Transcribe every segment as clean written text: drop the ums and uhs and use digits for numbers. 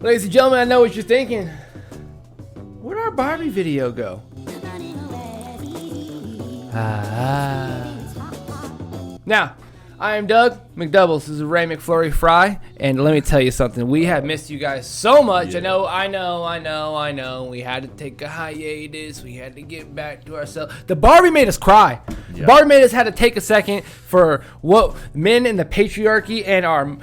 Ladies and gentlemen, I know what you're thinking. Where'd our Barbie video go? Now, I am Doug McDoubles. This is Ray McFlurry Fry, and let me tell you something. We have missed you guys so much. Yeah. I know. We had to take a hiatus. We had to get back to ourselves. The Barbie made us cry. Yeah. Barbie made us had to take a second for what men in the patriarchy and our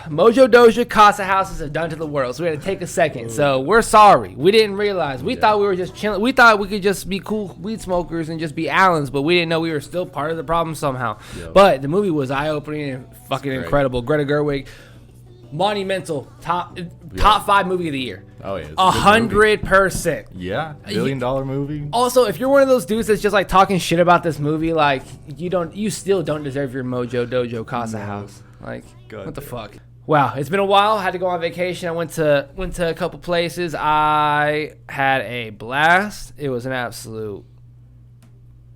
Mojo Doja Casa houses have done to the world. So we had to take a second. So we're sorry. We didn't realize. We thought we were just chilling. We thought we could just be cool weed smokers and just be Allens, but we didn't know we were still part of the problem somehow. Yep. But the movie was eye-opening and fucking incredible. Greta Gerwig, monumental, top 5 movie of the year. Oh yeah, 100%. Yeah, $1 billion movie. Also, if you're one of those dudes that's just like talking shit about this movie, like you still don't deserve your Mojo Dojo Casa house. Like, what the fuck? Wow, it's been a while. I had to go on vacation. I went to a couple places. I had a blast. It was an absolute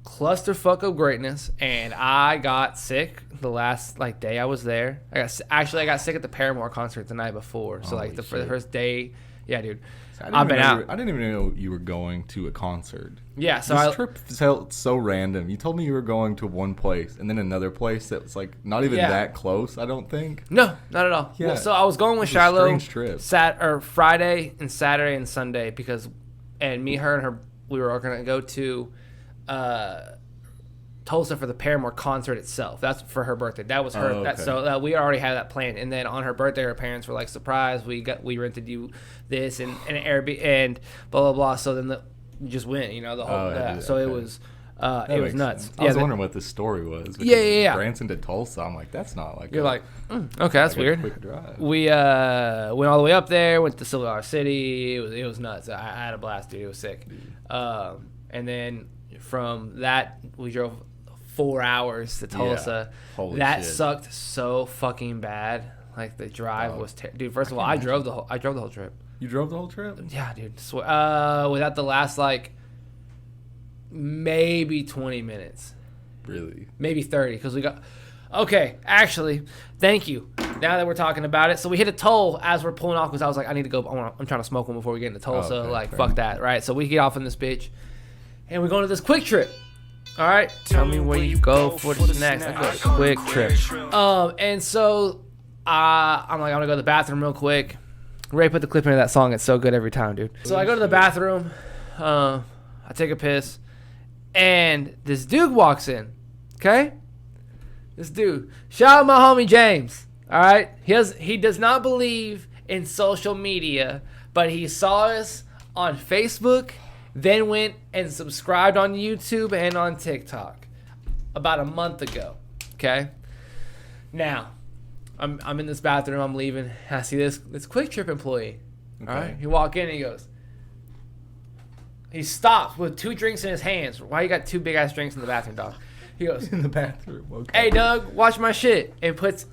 clusterfuck of greatness, and I got sick the last day I was there. I got sick at the Paramore concert the night before. So for the first day, yeah, dude. I've been out. I didn't even know you were going to a concert. Yeah, so this trip felt so random. You told me you were going to one place and then another place that was not even that close. I don't think. No, not at all. Yeah. Well, so I was going with Shiloh trip. Friday and Saturday and Sunday me, her, and her. We were going to go to Tulsa for the Paramore concert itself. That's for her birthday. That was her. Oh, okay. So we already had that planned. And then on her birthday, her parents were like, surprise, we rented you this and an Airbnb and blah blah blah. So then we just went, the whole. So it was. It was nuts. I was wondering what this story was. Yeah. Branson to Tulsa. I'm like, that's not like. You're okay, that's weird. Quick drive. We went all the way up there. Went to Silver City. It was nuts. I had a blast, dude. It was sick. And then from that, we drove 4 hours to Tulsa. Holy that shit. sucked so fucking bad. Like the drive was dude. First of all, I drove the whole trip. You drove the whole trip? Yeah, dude. Without the last maybe 20 minutes. Really? Maybe 30 because we got. Okay, actually, thank you. Now that we're talking about it, so we hit a toll as we're pulling off because I was like, I need to go. I'm trying to smoke one before we get into Tulsa. Fuck that, right? So we get off in this bitch, and we're going to this quick trip. All right, tell me where you go for the next. I go to quick trip. And so I'm like, I'm gonna go to the bathroom real quick. Ray put the clip into that song. It's so good every time, dude. So I go to the bathroom. I take a piss, and this dude walks in. Okay, this dude. Shout out my homie James. All right, he does not believe in social media, but he saw us on Facebook. Then went and subscribed on YouTube and on TikTok about a month ago. Okay. Now, I'm in this bathroom. I'm leaving. I see this Quick Trip employee. Okay. All right. He walk in. And he stops with 2 drinks in his hands. Why you got 2 big ass drinks in the bathroom, dog? He goes in the bathroom. Okay. Hey, Doug, watch my shit. And puts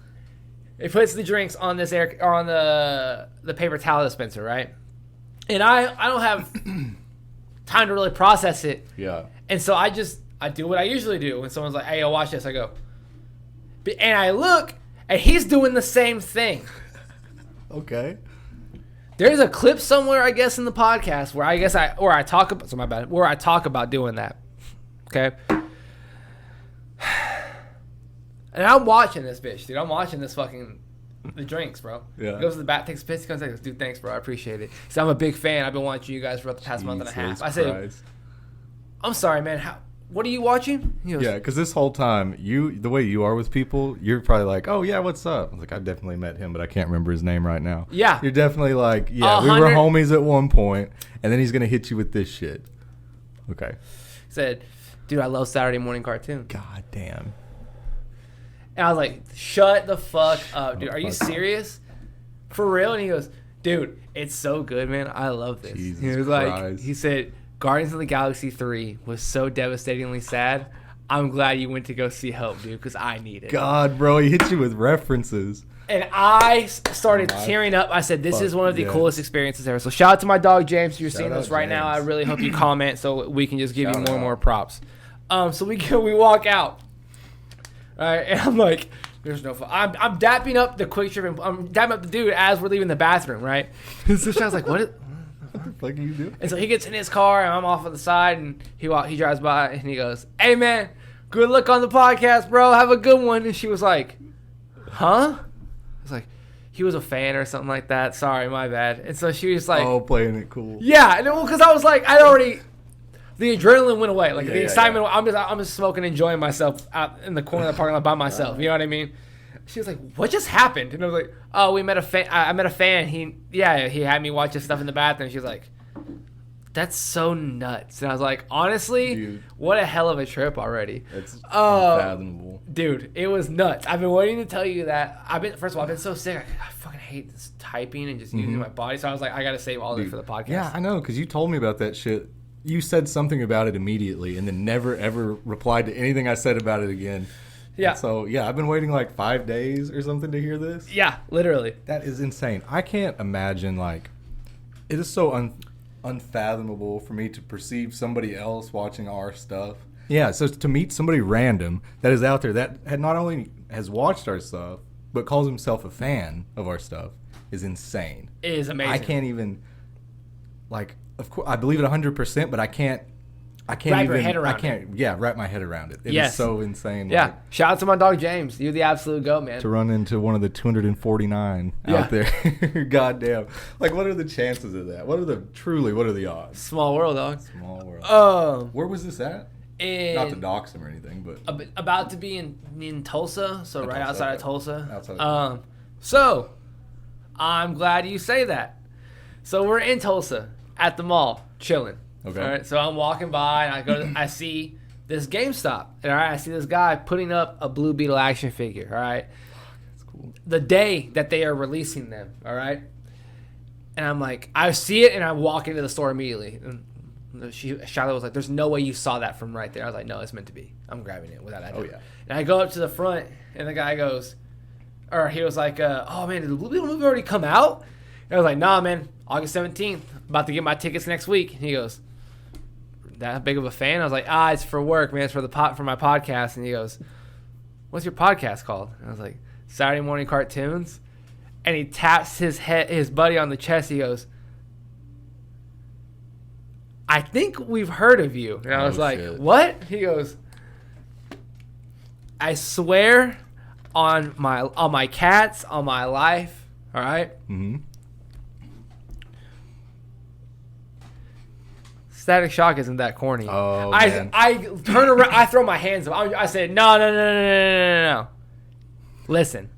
the drinks on this on the paper towel dispenser, right? And I don't have time to really process it. Yeah. And so I do what I usually do when someone's like, hey, watch this. I go, and I look, and he's doing the same thing. Okay. There's a clip somewhere, I guess, in the podcast where I talk about doing that. Okay. And I'm watching this bitch, dude. I'm watching this the drinks, bro. Yeah. He goes to the back, takes a piss, comes back, goes, dude, thanks, bro. I appreciate it. So I'm a big fan. I've been watching you guys for about the past month and a half. I said, I'm sorry, man. What are you watching? He goes, yeah, because this whole time, the way you are with people, you're probably like, oh, yeah, what's up? I was like, I definitely met him, but I can't remember his name right now. Yeah. You're definitely like, yeah, we were homies at one point, and then he's going to hit you with this shit. Okay. Said, dude, I love Saturday morning cartoon. God damn. And I was like, shut the fuck up, dude. Are you serious? For real? And he goes, dude, it's so good, man. I love this. Jesus he was Christ. like, he said, Guardians of the Galaxy 3 was so devastatingly sad. I'm glad you went to go see Hope, dude, because I need it. God, bro, he hit you with references. And I started tearing up. I said, this is one of the coolest experiences ever. So shout out to my dog, James. If you're seeing this right now, I really hope you comment so we can just give you more and more props. So we walk out. All right, and I'm like, There's no fun. I'm dapping up the quick trip, and I'm dapping up the dude as we're leaving the bathroom, right? So Shadow's like, what the fuck are you doing? And so he gets in his car, and I'm off on the side, and he drives by, and he goes, hey, man, good luck on the podcast, bro. Have a good one. And she was like, huh? I was like, he was a fan or something like that. Sorry, my bad. And so she was like, oh, playing it cool. Yeah, because I was like, the adrenaline went away. Like, the excitement, I'm just smoking, enjoying myself out in the corner of the parking lot by myself. You know what I mean? She was like, what just happened? And I was like, oh, we met a fan. I met a fan. He had me watch his stuff in the bathroom. She was like, that's so nuts. And I was like, honestly, dude, what a hell of a trip already. It's unfathomable. Dude, it was nuts. I've been waiting to tell you that. First of all, I've been so sick. I fucking hate this typing and just using my body. So I was like, I got to save all this for the podcast. Yeah, I know, because you told me about that shit. You said something about it immediately and then never, ever replied to anything I said about it again. Yeah. And so, I've been waiting like 5 days or something to hear this. Yeah, literally. That is insane. I can't imagine, like, it is so unfathomable for me to perceive somebody else watching our stuff. Yeah, so to meet somebody random that is out there that not only has watched our stuff, but calls himself a fan of our stuff is insane. It is amazing. I can't even, like, of course, I believe it 100%, but I can't wrap your head around it. Wrap my head around it. It is so insane. Yeah. Like, shout out to my dog James. You're the absolute GOAT, man. To run into one of the 249 out there. Goddamn. Like, what are the chances of that? What are the odds? Small world, dog. Small world. Where was this at? Not to dox him or anything, but about to be in Tulsa, so right outside of Tulsa. Outside of Tulsa. So I'm glad you say that. So we're in Tulsa at the mall, chilling. Okay. All right. So I'm walking by and I see this GameStop. All right. I see this guy putting up a Blue Beetle action figure. All right. That's cool. The day that they are releasing them. All right. And I'm like, I see it and I walk into the store immediately. And Charlotte was like, there's no way you saw that from right there. I was like, no, it's meant to be. I'm grabbing it without that. Oh, yeah. And I go up to the front and the guy goes, or he was like, oh man, did the Blue Beetle movie already come out? And I was like, nah, man, August 17th. About to get my tickets next week. And he goes, that big of a fan? I was like, it's for work, man. It's for for my podcast. And he goes, what's your podcast called? And I was like, Saturday Morning Cartoons. And he taps his buddy on the chest. He goes, I think we've heard of you. And I was like, shit. What? He goes, I swear on my cats, on my life. All right? Mm-hmm. Static Shock isn't that corny. Oh, man. I turn around. I throw my hands up. I said, no. Listen.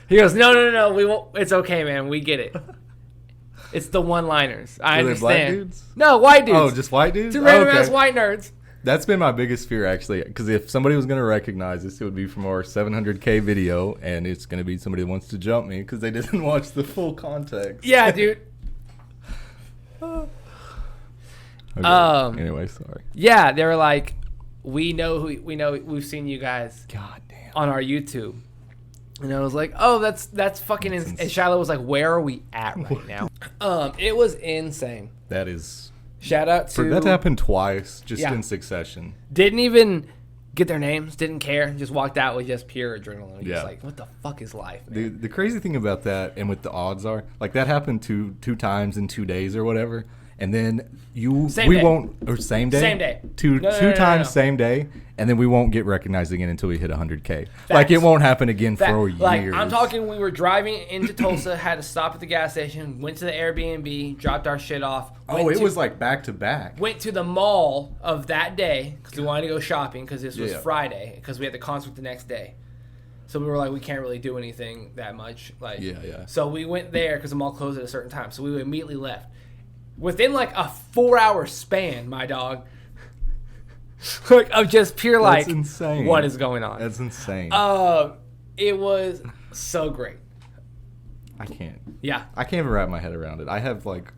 He goes, no. We won't. It's okay, man. We get it. It's the one-liners. I understand. Black dudes? No, white dudes. Oh, just white dudes? Two random-ass white nerds. That's been my biggest fear, actually, because if somebody was going to recognize this, it would be from our 700K video, and it's going to be somebody that wants to jump me because they didn't watch the full context. Yeah, dude. Okay. Anyway, sorry. Yeah, they were like, we've seen you guys. God damn. On our YouTube. And I was like, oh, that's fucking insane. And Shiloh was like, where are we at right now? It was insane. That is. Shout out to. For that to happen twice, just in succession. Didn't even get their names, didn't care, just walked out with just pure adrenaline. Just like, what the fuck is life, man? The crazy thing about that, and with the odds are, like that happened two times in 2 days or whatever. And then same day. Two times same day, and then we won't get recognized again until we hit 100K. Facts. Like it won't happen again for years. Like I'm talking, we were driving into Tulsa, had to stop at the gas station, went to the Airbnb, dropped our shit off. It was like back to back. Went to the mall of that day because we wanted to go shopping because this was Friday because we had the concert the next day. So we were like, we can't really do anything that much. Like, So we went there because the mall closed at a certain time. So we immediately left. Within like a 4-hour span, my dog, like of just pure like, that's insane. What is going on? That's insane. It was so great. I can't. Yeah. I can't even wrap my head around it. I have like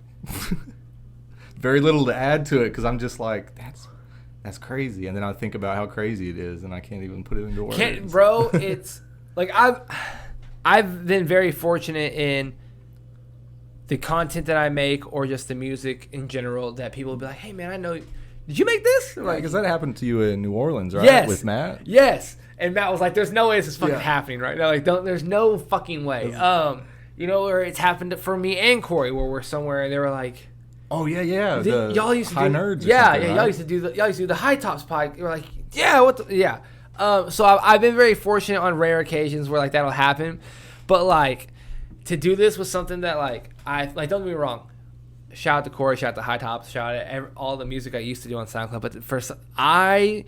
very little to add to it because I'm just like, that's crazy. And then I think about how crazy it is, and I can't even put it into words. Bro, it's like I've been very fortunate in the content that I make or just the music in general that people will be like, hey man, I know did you make this? Like, because that happened to you in New Orleans, right? Yes. With Matt? Yes. And Matt was like, there's no way this is fucking happening right now. Like, there's no fucking way. You know, where it's happened for me and Corey, where we're somewhere and they were like, oh, yeah. Y'all used to high do nerds. Yeah, right? y'all used to do the high tops pod. You're like, yeah. So I've been very fortunate on rare occasions where like that'll happen, but like to do this was something that like don't get me wrong. Shout out to Corey, shout out to High Tops, shout out to all the music I used to do on SoundCloud. But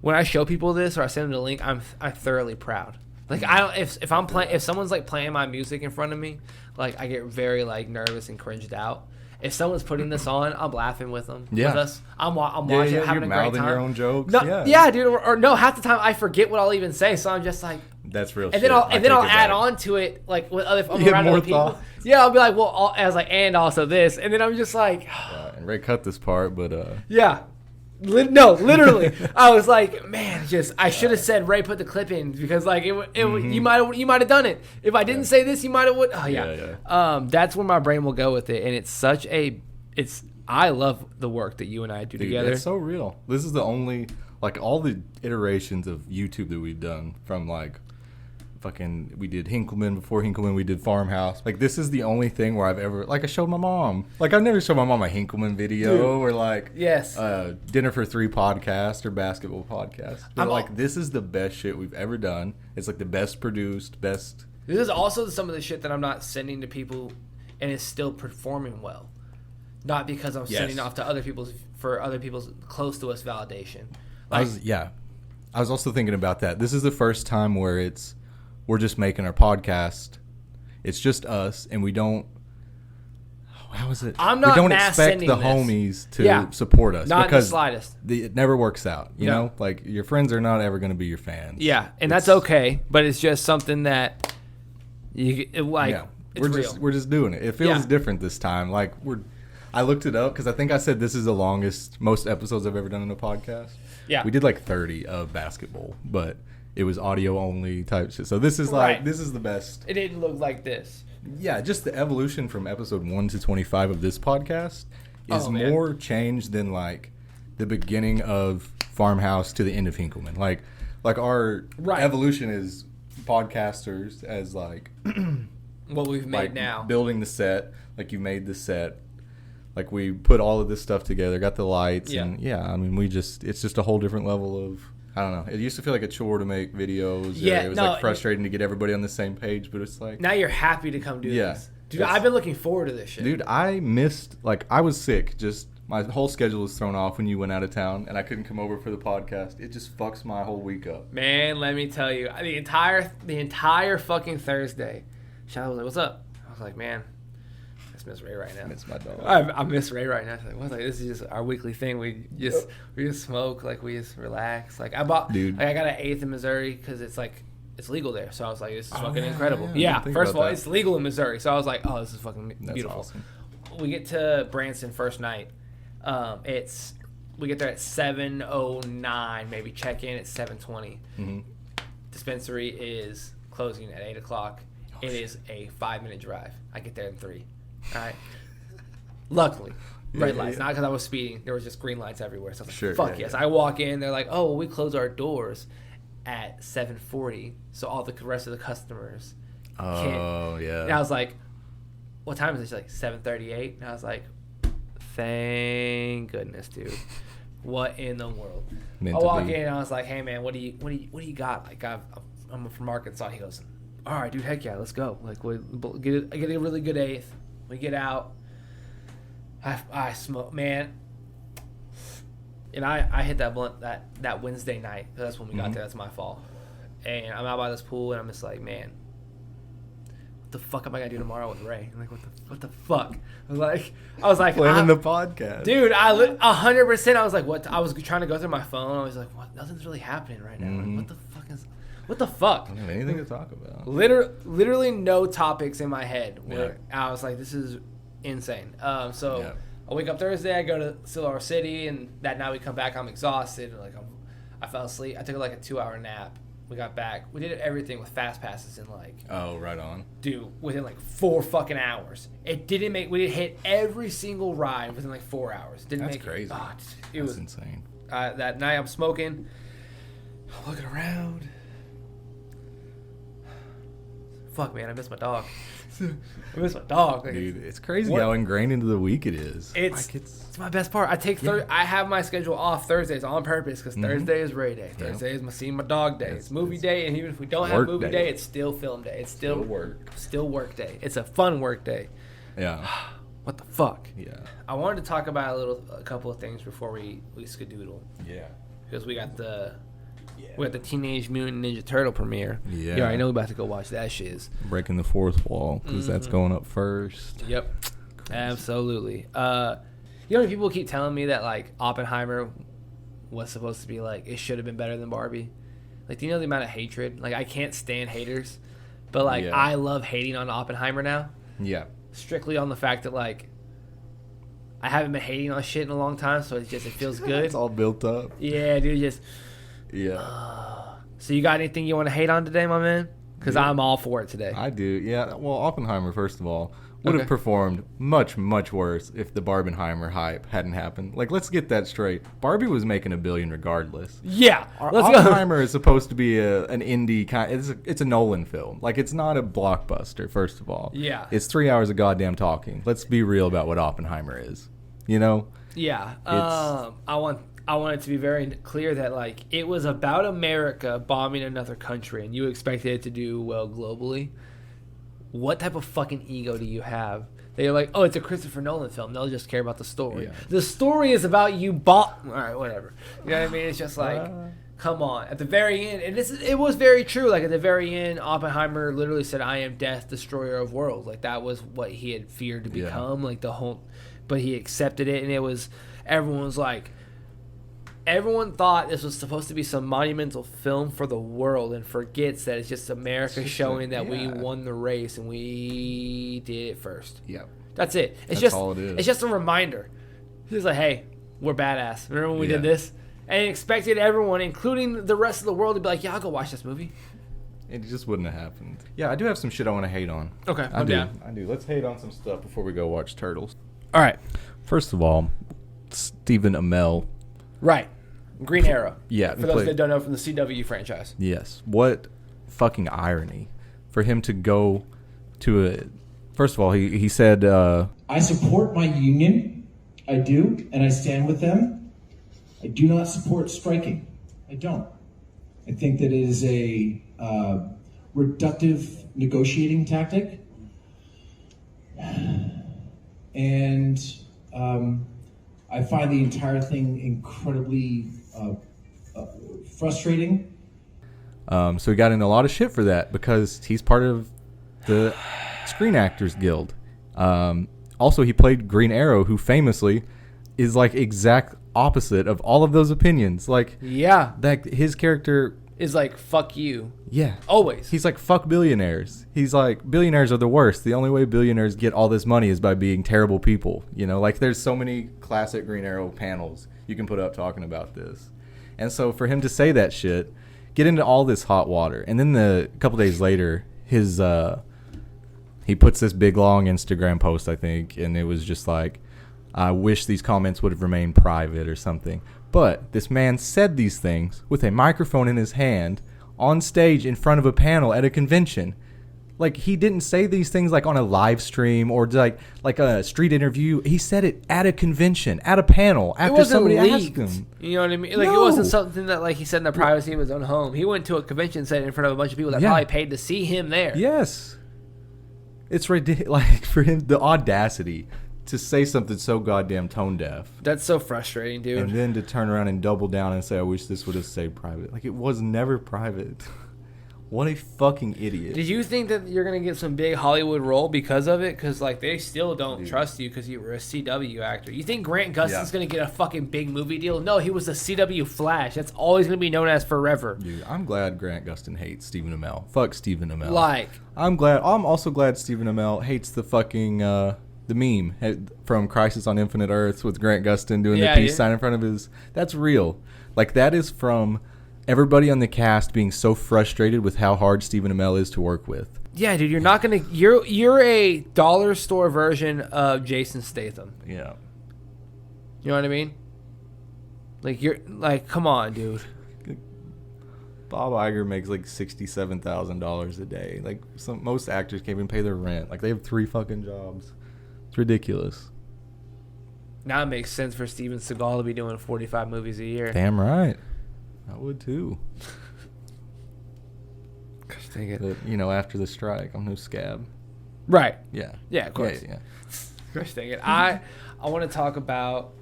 when I show people this or I send them the link, I'm thoroughly proud. Like I don't if someone's like playing my music in front of me, like I get very like nervous and cringed out. If someone's putting this on, I'm laughing with them. Yeah. With us. I'm watching, having a great time. Your own jokes. No, yeah, dude. Or no, half the time I forget what I'll even say, so I'm just like. That's real. And then I'll add on to it like with other people. Thoughts? Yeah, I'll be like, well, I was like, and also this, and then I'm just like. And Ray cut this part, but. Yeah. No, literally. I was like, man, I should have said Ray put the clip in because like you might have done it. If I didn't say this, you might have would. Oh yeah. That's where my brain will go with it, and it's I love the work that you and I do together. It's so real. This is the only like all the iterations of YouTube that we've done from like fucking we did Hinkleman before Hinkleman, we did Farmhouse. Like this is the only thing where I've ever like I showed my mom. Like I've never showed my mom a Hinkleman video or like Dinner for Three podcast or basketball podcast. But like this is the best shit we've ever done. It's like the best produced, best. This is also some of the shit that I'm not sending to people and it's still performing well. Not because I'm sending off to other people's close to us validation. Like, I was also thinking about that. This is the first time where we're just making our podcast. It's just us, and we don't. How is it? I'm not. We don't expect the homies to support us not because in the slightest. It never works out. You know, like your friends are not ever going to be your fans. Yeah, and that's okay. But it's just something that it's real. We're just doing it. It feels different this time. Like I looked it up because I think I said this is the most episodes I've ever done in a podcast. Yeah, we did like 30 of basketball, but. It was audio only type shit. So this is this is the best. It didn't look like this. Yeah, just the evolution from episode 1 to 25 of this podcast is more changed than like the beginning of Farmhouse to the end of Hinkleman. Like our evolution is podcasters as like what we've made now. Building the set, like you made the set. Like we put all of this stuff together, got the lights and I mean it's just a whole different level of I don't know. It used to feel like a chore to make videos. Yeah, it was like frustrating to get everybody on the same page, but it's like... Now you're happy to come do this. Dude, I've been looking forward to this shit. Dude, I missed... Like, I was sick. Just, my whole schedule was thrown off when you went out of town, and I couldn't come over for the podcast. It just fucks my whole week up. Man, let me tell you. The entire fucking Thursday, Shadow was like, what's up? I was like, man... I miss Ray right now. I miss my dog. I miss Ray right now. Like, this is just our weekly thing. We just smoke, like we just relax. Like I got an 8th in Missouri because it's legal there. So I was like, this is fucking incredible. Yeah. First of all, it's legal in Missouri. So I was like, oh, this is fucking beautiful. Awesome. We get to Branson first night. We get there at 7:09, maybe check in at 7:20. Mm-hmm. Dispensary is closing at 8:00. It is a 5-minute drive. I get there in 3. All right. Luckily, red lights. Not because I was speeding. There was just green lights everywhere. So I was like, fuck yes. I walk in. They're like, oh, well, we close our doors at 7:40. So all the rest of the customers can't. Oh, yeah. And I was like, what time is it? She's like, 7:38. And I was like, thank goodness, dude. What in the world? I walk in and I was like, hey, man, what do you got? Like, I'm from Arkansas. He goes, all right, dude, heck yeah, let's go. Like, I get a really good 8th. We get out. I smoke, man. And I hit that blunt that Wednesday night. That's when we got there. That's my fault. And I'm out by this pool, and I'm just like, man, what the fuck am I gonna do tomorrow with Ray? I'm like, what the fuck? I was like, planning the podcast, dude. 100%. I was like, what? I was trying to go through my phone. I was like, what? Nothing's really happening right now. Like, what the fuck? I don't have anything to talk about. Literally no topics in my head. I was like, this is insane. I wake up Thursday. I go to Silver City, and that night we come back. I'm exhausted. I fell asleep. I took like a 2-hour nap, we got back. We did everything with fast passes in like. Oh, right on. Dude, within like 4 fucking hours. It didn't make. We didn't hit every single ride within like 4 hours. That's crazy. It was insane. That night I'm smoking, I'm looking around. Fuck, man, I miss my dog. I miss my dog. Like, dude, it's crazy how ingrained into the week it is. It's my best part. I have my schedule off Thursdays on purpose because Thursday is Ray Day. Thursday is seeing my dog day. It's movie day, and even if we don't have movie day, it's still film day. It's still work day. It's a fun work day. Yeah. What the fuck? Yeah. I wanted to talk about a couple of things before we skedoodle. Yeah. Because we got the Teenage Mutant Ninja Turtle premiere. Yeah. You already know we're about to go watch that shit. Breaking the fourth wall because that's going up first. Yep. Absolutely. You know, people keep telling me that like Oppenheimer was supposed to be like it should have been better than Barbie. Like, do you know the amount of hatred? Like, I can't stand haters, but like I love hating on Oppenheimer now. Yeah. Strictly on the fact that like I haven't been hating on shit in a long time, so it feels good. It's all built up. Yeah, dude. So you got anything you want to hate on today, my man? Because I'm all for it today. I do. Yeah. Well, Oppenheimer, first of all, would have performed much, much worse if the Barbenheimer hype hadn't happened. Like, let's get that straight. Barbie was making $1 billion regardless. Yeah. Oppenheimer is supposed to be an indie kind. It's a Nolan film. Like, it's not a blockbuster. First of all. Yeah. It's 3 hours of goddamn talking. Let's be real about what Oppenheimer is. You know. Yeah. I want it to be very clear that like it was about America bombing another country, and you expected it to do well globally. What type of fucking ego do you have? They're like, oh, it's a Christopher Nolan film. They'll just care about the story. Yeah. The story is about you all right, whatever. You know what I mean? It's just like, come on. At the very end, and it was very true. Like at the very end, Oppenheimer literally said, "I am death, destroyer of worlds." Like that was what he had feared to become. Like the whole, but he accepted it, and it was everyone's like. Everyone thought this was supposed to be some monumental film for the world and forgets that it's just America showing that we won the race and we did it first. Yeah. That's it. That's all it is. It's just a reminder. It's like, hey, we're badass. Remember when we did this? And expected everyone, including the rest of the world, to be like, yeah, I'll go watch this movie. It just wouldn't have happened. Yeah, I do have some shit I want to hate on. Okay, I do. Let's hate on some stuff before we go watch Turtles. All right. First of all, Stephen Amell. Right. Green Arrow. Yeah. For those that don't know, from the CW franchise. Yes. What fucking irony for him to go to a... First of all, he said... I support my union. I do, and I stand with them. I do not support striking. I don't. I think that it is a reductive negotiating tactic. And I find the entire thing incredibly frustrating. So he got in a lot of shit for that because he's part of the Screen Actors Guild. Also, he played Green Arrow, who famously is like exact opposite of all of those opinions. Like, yeah, that his character is like, fuck you. Yeah. Always. He's like, fuck billionaires. He's like, billionaires are the worst. The only way billionaires get all this money is by being terrible people. You know, like there's so many classic Green Arrow panels you can put up talking about this. And so for him to say that shit, get into all this hot water, and then a couple days later, his he puts this big long Instagram post, I think, and it was just like, I wish these comments would have remained private or something. But this man said these things with a microphone in his hand on stage in front of a panel at a convention. Like, he didn't say these things like on a live stream or like a street interview. He said it at a convention, at a panel, after somebody asked him. You know what I mean? Like, it wasn't something that like he said in the privacy of his own home. He went to a convention set in front of a bunch of people that probably paid to see him there. Yes. It's ridiculous. Like, for him, the audacity to say something so goddamn tone deaf. That's so frustrating, dude. And then to turn around and double down and say, I wish this would have stayed private. Like, it was never private. What a fucking idiot. Did you think that you're going to get some big Hollywood role because of it? Because, like, they still don't trust you because you were a CW actor. You think Grant Gustin's going to get a fucking big movie deal? No, he was a CW Flash. That's always going to be known as forever. Dude, I'm glad Grant Gustin hates Stephen Amell. Fuck Stephen Amell. Like. I'm also glad Stephen Amell hates the fucking... the meme from Crisis on Infinite Earths with Grant Gustin doing the peace sign in front of his... That's real. Like, that is from everybody on the cast being so frustrated with how hard Stephen Amell is to work with. Yeah, dude, you're not gonna. You're a dollar store version of Jason Statham. Yeah. You know what I mean? Like you're like, come on, dude. Bob Iger makes like $67,000 a day. Like most actors can't even pay their rent. Like they have 3 fucking jobs. It's ridiculous. Now it makes sense for Steven Seagal to be doing 45 movies a year. Damn right. I would too. Gosh, dang it. But, you know, after the strike, I'm no scab. Right. Yeah. Yeah, of course. Yeah. Gosh, dang it. I want to talk about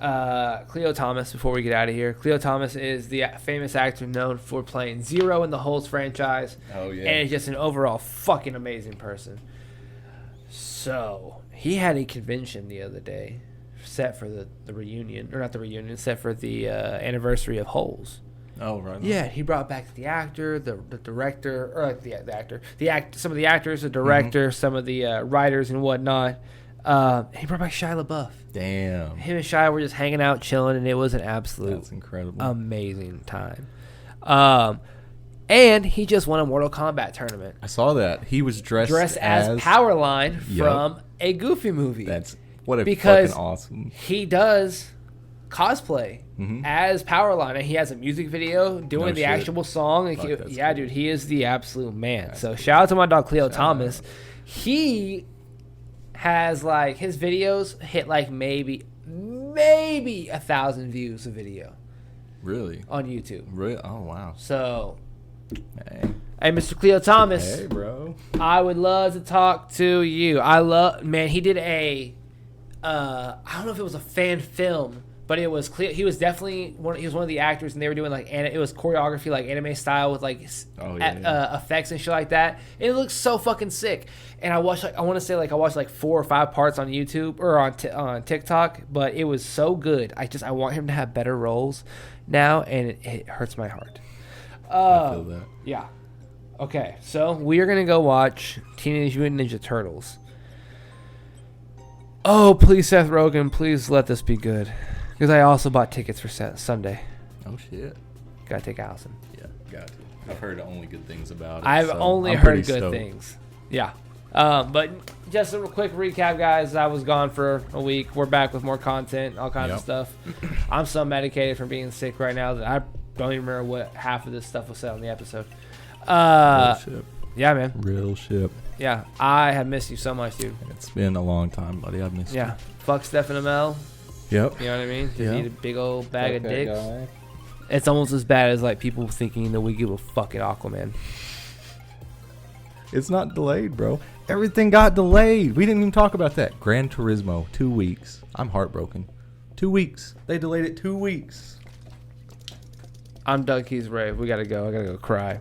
Khleo Thomas before we get out of here. Khleo Thomas is the famous actor known for playing Zero in the Holes franchise. Oh, yeah. And is just an overall fucking amazing person. So, he had a convention the other day set for the reunion, or not the reunion, set for the anniversary of Holes. Oh, right. Yeah, he brought back the actor, the director, or like the actor, some of the actors, the director, some of the writers and whatnot. He brought back Shia LaBeouf. Damn. Him and Shia were just hanging out, chilling, and it was an absolute, that's incredible, amazing time. And he just won a Mortal Kombat tournament. I saw that. He was dressed as Powerline from a Goofy movie. That's what a because fucking awesome. He does cosplay as Powerline, and he has a music video doing the actual song. And cool. Dude, he is the absolute man. That's so shout out to my dog Khleo Thomas. He has like his videos hit like maybe 1,000 views a video. Really? On YouTube. Really? Oh wow. So, hey, Mr. Khleo Thomas. Hey, bro. I would love to talk to you. He did a I don't know if it was a fan film, but it was clear he was definitely he was one of the actors, and they were doing like it was choreography like anime style with like effects and shit like that. And it looks so fucking sick. And I watched I watched 4 or 5 parts on YouTube or on TikTok, but it was so good. I want him to have better roles now, and it hurts my heart. I feel that. Yeah. Okay, so we are gonna go watch Teenage Mutant Ninja Turtles. Oh, please, Seth Rogen, please let this be good. Because I also bought tickets for Sunday. Oh, shit. Gotta take Allison. Yeah, got to. I've heard only good things about it. I've only heard good things. Yeah. But just a quick recap, guys. I was gone for a week. We're back with more content, all kinds of stuff. I'm so medicated from being sick right now that I don't even remember what half of this stuff was said on the episode. Real shit. Yeah, man. Real shit. Yeah, I have missed you so much, dude. It's been a long time, buddy. I've missed you. Yeah. Fuck Stephen Amell. Yep. You know what I mean? Just eat a big old bag of dicks. Guy. It's almost as bad as like people thinking that we give a fucking Aquaman. It's not delayed, bro. Everything got delayed. We didn't even talk about that. Gran Turismo, 2 weeks. I'm heartbroken. 2 weeks. They delayed it 2 weeks. I'm Doug Keys Rave. We gotta go. I gotta go cry.